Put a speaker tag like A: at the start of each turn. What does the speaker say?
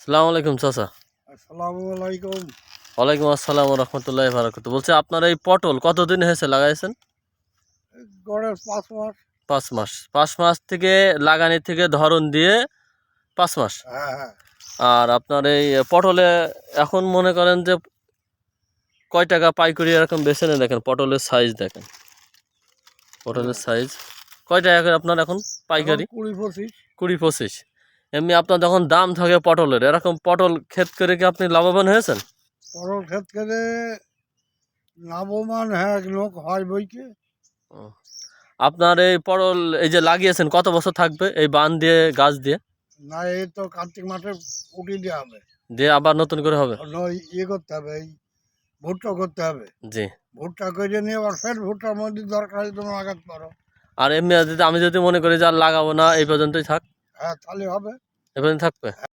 A: আসসালামু আলাইকুম চাচা।
B: আসসালামু আলাইকুম।
A: ওয়ালাইকুম আসসালাম রহমতুল্লাহি বারাকাতুহু। বলছি আপনার এই পটল কতদিন হয়েছে লাগাইছেন?
B: গড়ে 5 মাস।
A: 5 মাস। 5 মাস থেকে লাগানি থেকে ধরন দিয়ে 5 মাস।
B: হ্যাঁ, হ্যাঁ।
A: আর আপনার এই পটলে এখন মনে করেন যে কয় টাকা পাইকারি এরকম বেছে নেন, দেখেন পটলের সাইজ দেখেন, পটলের সাইজ কয় টাকা করে আপনার এখন
B: এখন
A: পাইকারি?
B: 20-25।
A: 20-25। এমনি আপনার যখন দাম থাকে পটলের, এরকম পটল ক্ষেত করে কি আপনি লাভবান হয়েছেন?
B: পটল ক্ষেত করে লাভবান হ্যাঁ লোক হয় বইকে।
A: ও। আপনার এই পটল এই যে লাগিয়েছেন কত বছর থাকবে এই বান দিয়ে গাছ দিয়ে?
B: না এই তো কার্তিক মাসে উঠিয়ে দেওয়া হবে।
A: দিয়ে আবার নতুন করে হবে?
B: ইয়ে করতে হবে, এই ভুট্টা করতে হবে।
A: জি।
B: ভুট্টা করে নিয়ে আবার ফের ভুট্টার মধ্যে দরকার হয় তোমরা লাগাতে পারো।
A: আর এমনি যদি আমি যদি মনে করি যে আর লাগাবো না, এই পর্যন্তই থাক,
B: হ্যাঁ তাহলে হবে।
A: এই পর্যন্ত থাকবে।